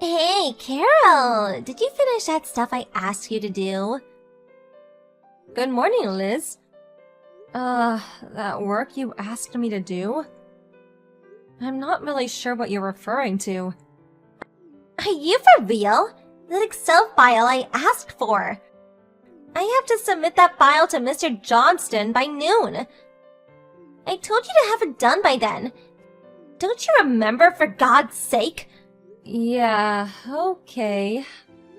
Hey, Carol! Did you finish that stuff I asked you to do? Good morning, Liz. That work you asked me to do? I'm not really sure what you're referring to. Are you for real? That Excel file I asked for. I have to submit that file to Mr. Johnston by noon. I told you to have it done by then. Don't you remember, for God's sake? Yeah, okay.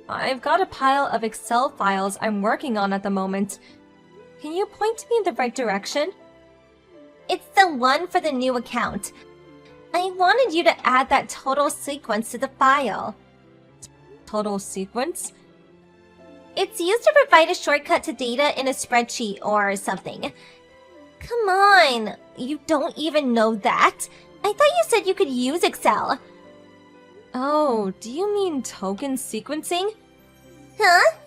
I've got a pile of Excel files I'm working on at the moment. Can you point me in the right direction? It's the one for the new account. I wanted you to add that total sequence to the file. Total sequence? It's used to provide a shortcut to data in a spreadsheet or something. Come on, you don't even know that? I thought you said you could use Excel. Oh, do you mean token sequencing? Huh?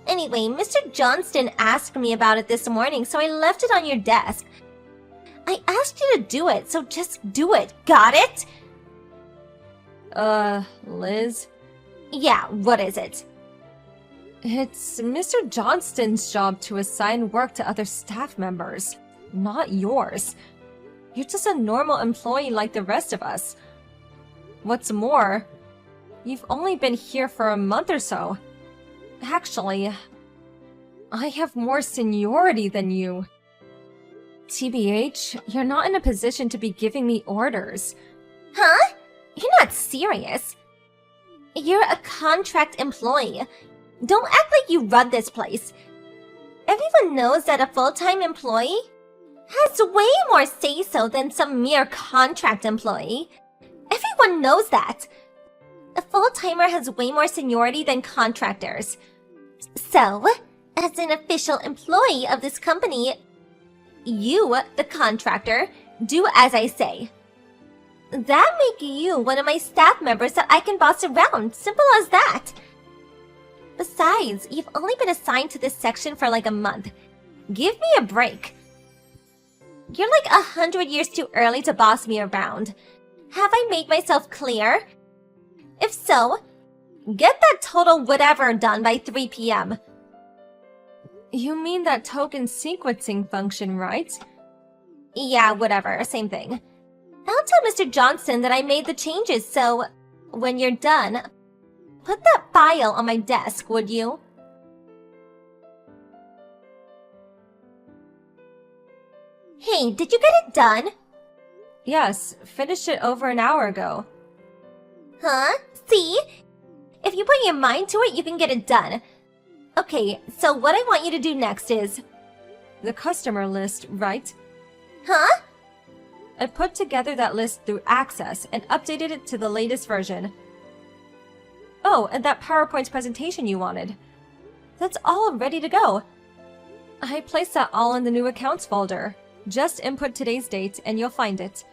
Anyway, Mr. Johnston asked me about it this morning, so I left it on your desk. I asked you to do it, so just do it. Got it? Liz? Yeah, what is it? It's Mr. Johnston's job to assign work to other staff members, not yours. You're just a normal employee like the rest of us. What's more, you've only been here for a month or so. Actually, I have more seniority than you. TBH, you're not in a position to be giving me orders. Huh? You're not serious. You're a contract employee. Don't act like you run this place. Everyone knows that a full-time employee has way more say-so than some mere contract employee. Everyone knows that. A full-timer has way more seniority than contractors. So, as an official employee of this company, you, the contractor, do as I say. That make you one of my staff members that I can boss around. Simple as that. Besides, you've only been assigned to this section for like a month. Give me a break. You're like 100 years too early to boss me around. Have I made myself clear? If so, get that total whatever done by 3 p.m. You mean that token sequencing function, right? Yeah, whatever, same thing. I'll tell Mr. Johnston that I made the changes, so when you're done, put that file on my desk, would you? Hey, did you get it done? Yes, finished it over an hour ago. Huh? See? If you put your mind to it, you can get it done. Okay, so what I want you to do next is... The customer list, right? Huh? I put together that list through Access and updated it to the latest version. Oh, and that PowerPoint presentation you wanted. That's all ready to go. I placed that all in the new accounts folder. Just input today's date and you'll find it.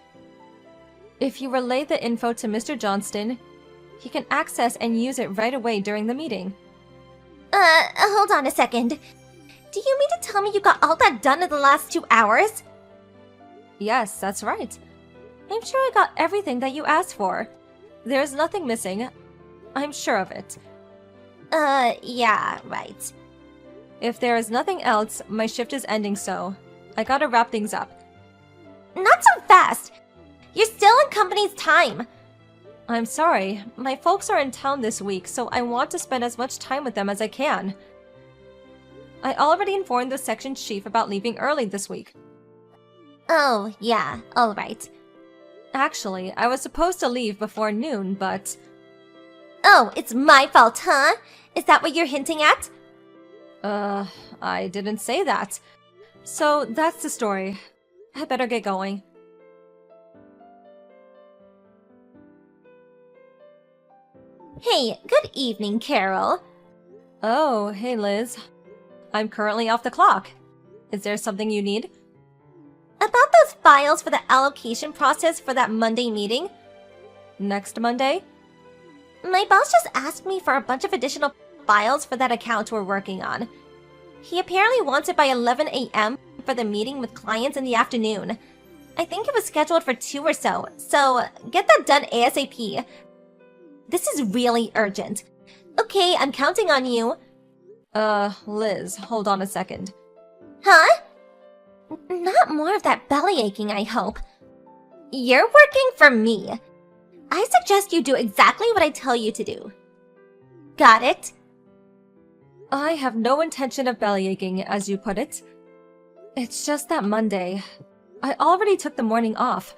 If you relay the info to Mr. Johnston, he can access and use it right away during the meeting. Hold on a second. Do you mean to tell me you got all that done in the last 2 hours? Yes, that's right. I'm sure I got everything that you asked for. There's nothing missing. I'm sure of it. Yeah, right. If there is nothing else, my shift is ending, so I gotta wrap things up. Not so fast! You're still in company's time! I'm sorry. My folks are in town this week, so I want to spend as much time with them as I can. I already informed the section chief about leaving early this week. Oh, yeah, alright. Actually, I was supposed to leave before noon, but... Oh, it's my fault, huh? Is that what you're hinting at? I didn't say that. So, that's the story. I better get going. Hey, good evening, Carol. Oh, hey Liz. I'm currently off the clock. Is there something you need? About those files for the allocation process for that Monday meeting? Next Monday? My boss just asked me for a bunch of additional files for that account we're working on. He apparently wants it by 11 a.m. for the meeting with clients in the afternoon. I think it was scheduled for 2 or so get that done ASAP. This is really urgent. Okay, I'm counting on you. Liz, hold on a second. Huh? Not more of that belly aching, I hope. You're working for me. I suggest you do exactly what I tell you to do. Got it? I have no intention of belly aching, as you put it. It's just that Monday. I already took the morning off.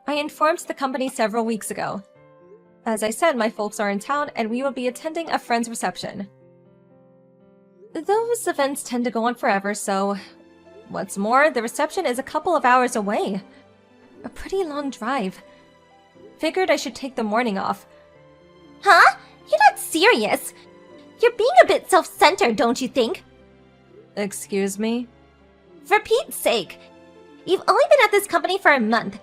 I informed the company several weeks ago. As I said, my folks are in town and we will be attending a friend's reception. Those events tend to go on forever, so... What's more, the reception is a couple of hours away. A pretty long drive. Figured I should take the morning off. Huh? You're not serious. You're being a bit self-centered, don't you think? Excuse me? For Pete's sake. You've only been at this company for a month.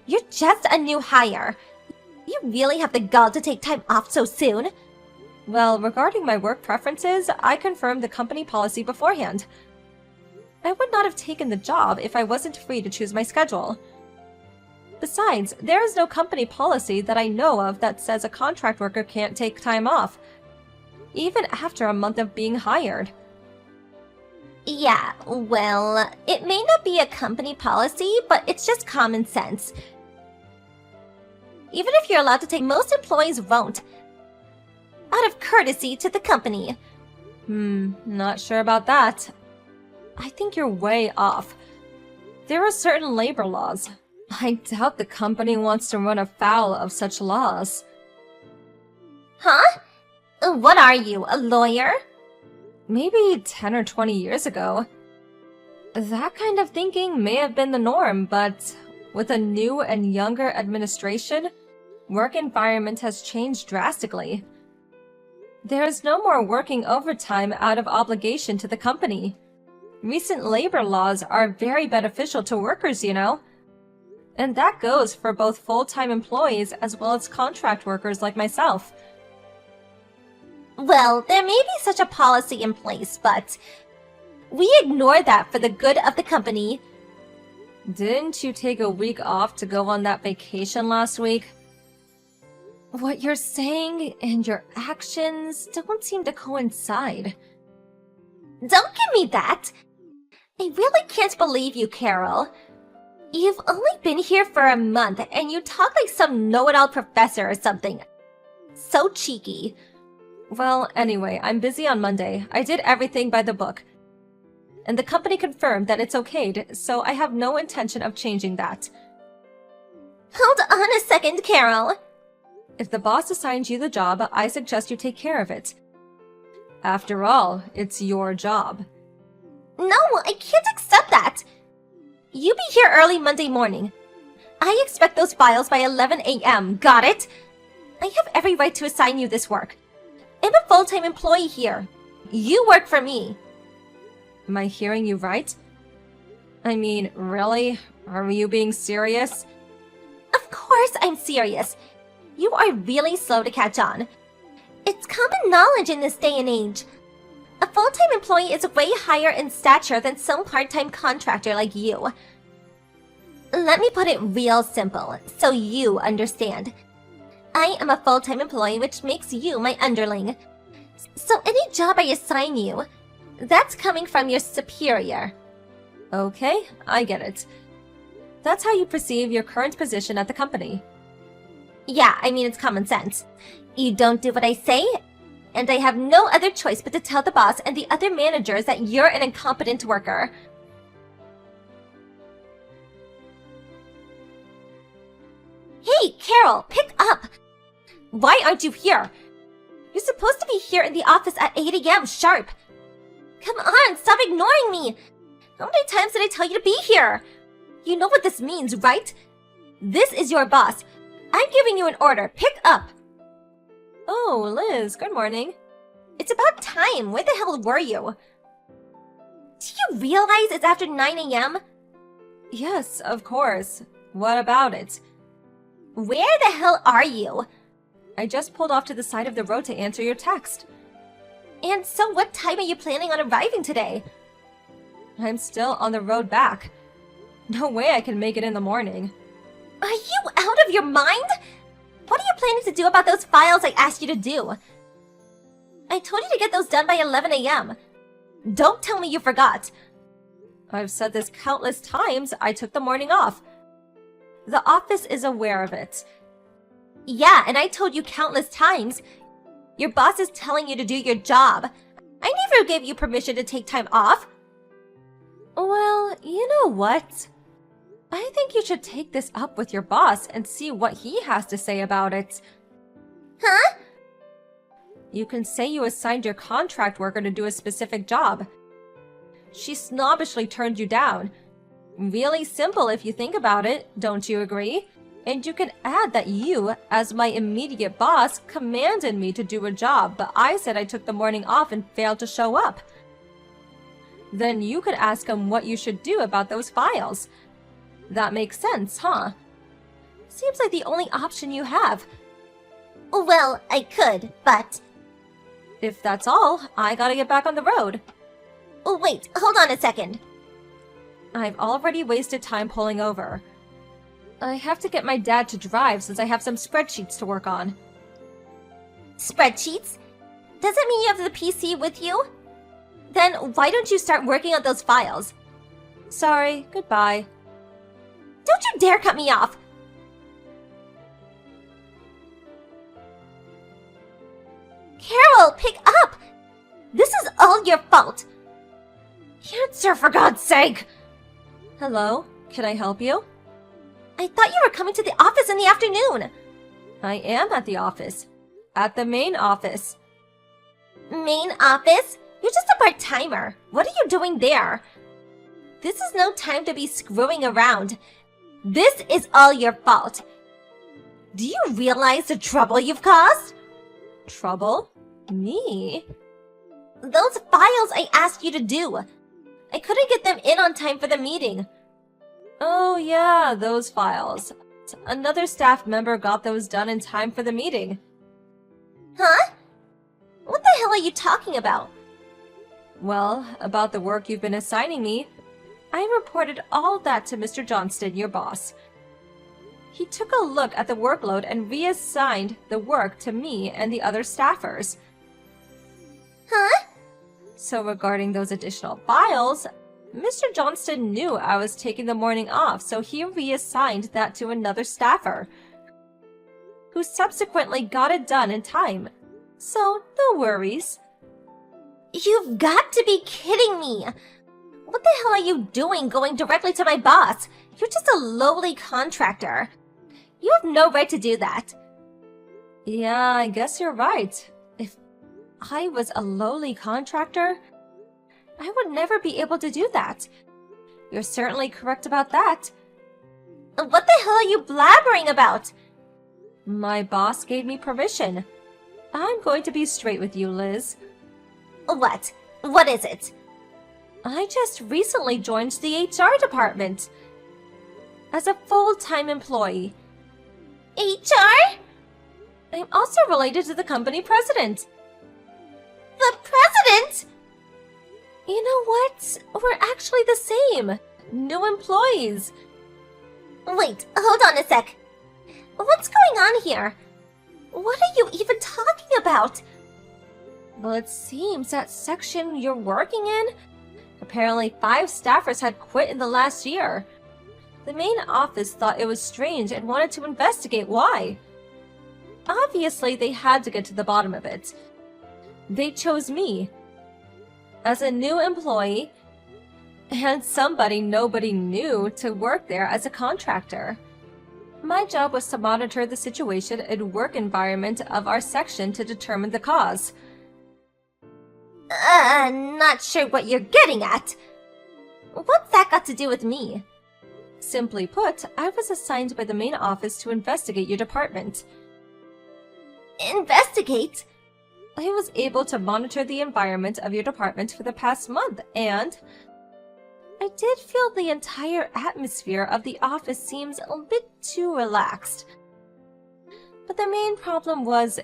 You're just a new hire. You really have the gall to take time off so soon? Well, regarding my work preferences, I confirmed the company policy beforehand. I would not have taken the job if I wasn't free to choose my schedule. Besides, there is no company policy that I know of that says a contract worker can't take time off, even after a month of being hired. Yeah, well, it may not be a company policy, but it's just common sense. Even if you're allowed to take, most employees won't. Out of courtesy to the company. Not sure about that. I think you're way off. There are certain labor laws. I doubt the company wants to run afoul of such laws. Huh? What are you, a lawyer? Maybe 10 or 20 years ago. That kind of thinking may have been the norm, but with a new and younger administration, work environment has changed drastically. There is no more working overtime out of obligation to the company. Recent labor laws are very beneficial to workers, you know. And that goes for both full-time employees as well as contract workers like myself. Well, there may be such a policy in place, but we ignore that for the good of the company. Didn't you take a week off to go on that vacation last week? What you're saying and your actions don't seem to coincide. Don't give me that! I really can't believe you, Carol. You've only been here for a month and you talk like some know-it-all professor or something. So cheeky. Well, anyway, I'm busy on Monday. I did everything by the book. And the company confirmed that it's okayed, so I have no intention of changing that. Hold on a second, Carol. If the boss assigns you the job, I suggest you take care of it. After all, it's your job. No, I can't accept that. You be here early Monday morning. I expect those files by 11 a.m., got it? I have every right to assign you this work. I'm a full-time employee here. You work for me. Am I hearing you right? I mean, really? Are you being serious? Of course I'm serious. You are really slow to catch on. It's common knowledge in this day and age. A full-time employee is way higher in stature than some part-time contractor like you. Let me put it real simple, so you understand. I am a full-time employee, which makes you my underling. So any job I assign you, that's coming from your superior. Okay, I get it. That's how you perceive your current position at the company. Yeah, I mean, it's common sense. You don't do what I say, and I have no other choice but to tell the boss and the other managers that you're an incompetent worker. Hey, Carol, pick up! Why aren't you here? You're supposed to be here in the office at 8 a.m. sharp. Come on, stop ignoring me! How many times did I tell you to be here? You know what this means, right? This is your boss. I'm giving you an order. Pick up! Oh, Liz, good morning. It's about time. Where the hell were you? Do you realize it's after 9 a.m.? Yes, of course. What about it? Where the hell are you? I just pulled off to the side of the road to answer your text. And so what time are you planning on arriving today? I'm still on the road back. No way I can make it in the morning. Are you out of your mind? What are you planning to do about those files I asked you to do? I told you to get those done by 11 a.m. Don't tell me you forgot. I've said this countless times. I took the morning off. The office is aware of it. Yeah, and I told you countless times. Your boss is telling you to do your job. I never gave you permission to take time off. Well, you know what? I think you should take this up with your boss and see what he has to say about it. Huh? You can say you assigned your contract worker to do a specific job. She snobbishly turned you down. Really simple if you think about it, don't you agree? And you can add that you, as my immediate boss, commanded me to do a job, but I said I took the morning off and failed to show up. Then you could ask him what you should do about those files. That makes sense, huh? Seems like the only option you have. Well, I could, but... If that's all, I gotta get back on the road. Oh, wait, hold on a second. I've already wasted time pulling over. I have to get my dad to drive since I have some spreadsheets to work on. Spreadsheets? Does it mean you have the PC with you? Then why don't you start working on those files? Sorry, goodbye. Don't you dare cut me off! Carol, pick up! This is all your fault! Answer, for God's sake! Hello, can I help you? I thought you were coming to the office in the afternoon. I am at the office. At the main office. Main office? You're just a part-timer. What are you doing there? This is no time to be screwing around. This is all your fault. Do you realize the trouble you've caused? Trouble? Me? Those files I asked you to do. I couldn't get them in on time for the meeting. Oh yeah, those files. Another staff member got those done in time for the meeting. Huh? What the hell are you talking about? Well, about the work you've been assigning me. I reported all that to Mr. Johnston, your boss. He took a look at the workload and reassigned the work to me and the other staffers. Huh? So regarding those additional files, Mr. Johnston knew I was taking the morning off, so he reassigned that to another staffer, who subsequently got it done in time. So, no worries. You've got to be kidding me! What the hell are you doing going directly to my boss? You're just a lowly contractor. You have no right to do that. Yeah, I guess you're right. If I was a lowly contractor, I would never be able to do that. You're certainly correct about that. What the hell are you blabbering about? My boss gave me permission. I'm going to be straight with you, Liz. What? What is it? I just recently joined the HR department as a full-time employee. HR? I'm also related to the company president. The president? You know what? We're actually the same. New employees. Wait, hold on a sec. What's going on here? What are you even talking about? Well, it seems that section you're working in, apparently 5 staffers had quit in the last year. The main office thought it was strange and wanted to investigate why. Obviously, they had to get to the bottom of it. They chose me as a new employee and somebody nobody knew to work there as a contractor. My job was to monitor the situation and work environment of our section to determine the cause. Not sure what you're getting at. What's that got to do with me? Simply put, I was assigned by the main office to investigate your department. Investigate? I was able to monitor the environment of your department for the past month, and I did feel the entire atmosphere of the office seems a bit too relaxed. But the main problem was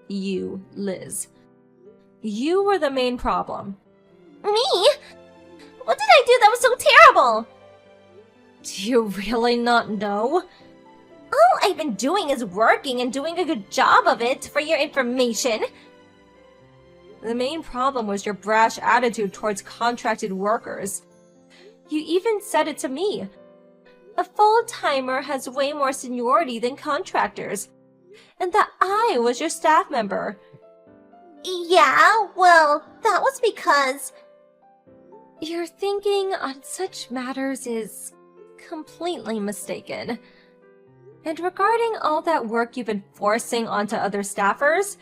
you, Liz. You were the main problem. Me? What did I do that was so terrible? Do you really not know? All I've been doing is working and doing a good job of it, for your information. The main problem was your brash attitude towards contracted workers. You even said it to me. A full-timer has way more seniority than contractors, and that I was your staff member. Yeah, well, that was because... Your thinking on such matters is completely mistaken. And regarding all that work you've been forcing onto other staffers,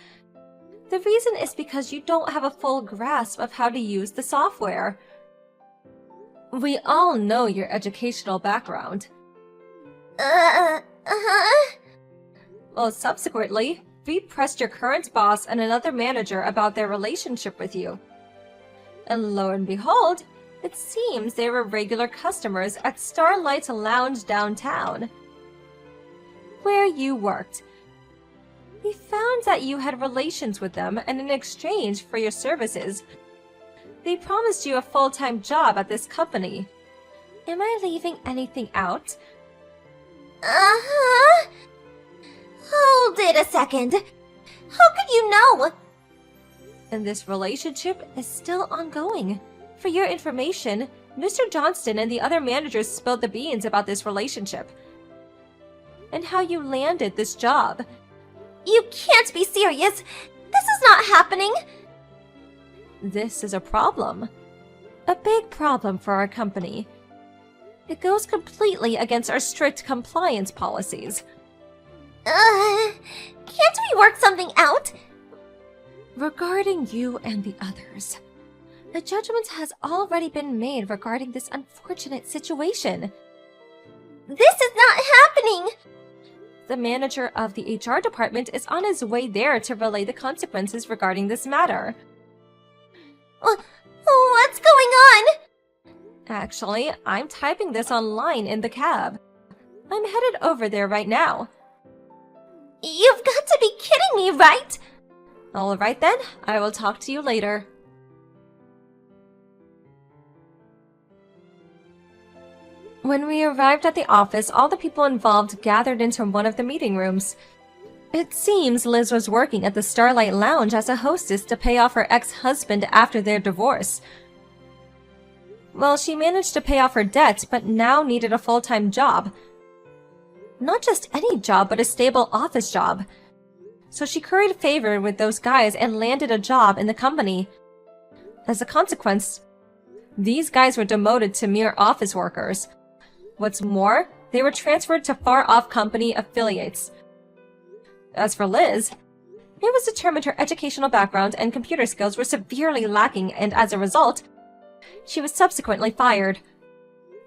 the reason is because you don't have a full grasp of how to use the software. We all know your educational background. Well, subsequently, we pressed your current boss and another manager about their relationship with you. And lo and behold, it seems they were regular customers at Starlight Lounge downtown, where you worked. We found that you had relations with them, and in exchange for your services, they promised you a full-time job at this company. Am I leaving anything out? Hold it a second. How could you know? And this relationship is still ongoing. For your information, Mr. Johnston and the other managers spilled the beans about this relationship and how you landed this job. You can't be serious. This is not happening. This is a problem. A big problem for our company. It goes completely against our strict compliance policies. Can't we work something out? Regarding you and the others, a judgment has already been made regarding this unfortunate situation. This is not happening! The manager of the HR department is on his way there to relay the consequences regarding this matter. What's going on? Actually, I'm typing this online in the cab. I'm headed over there right now. You've got to be kidding me, right? All right then, I will talk to you later. When we arrived at the office, all the people involved gathered into one of the meeting rooms. It seems Liz was working at the Starlight Lounge as a hostess to pay off her ex-husband after their divorce. Well, she managed to pay off her debt, but now needed a full-time job. Not just any job, but a stable office job. So she curried favor with those guys and landed a job in the company. As a consequence, these guys were demoted to mere office workers. What's more, they were transferred to far-off company affiliates. As for Liz, it was determined her educational background and computer skills were severely lacking, and as a result, she was subsequently fired.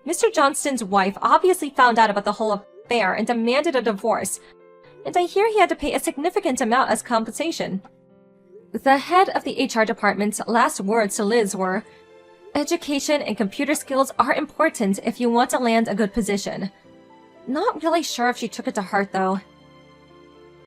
Mr. Johnston's wife obviously found out about the whole affair and demanded a divorce, and I hear he had to pay a significant amount as compensation. The head of the HR department's last words to Liz were, "Education and computer skills are important if you want to land a good position." Not really sure if she took it to heart, though.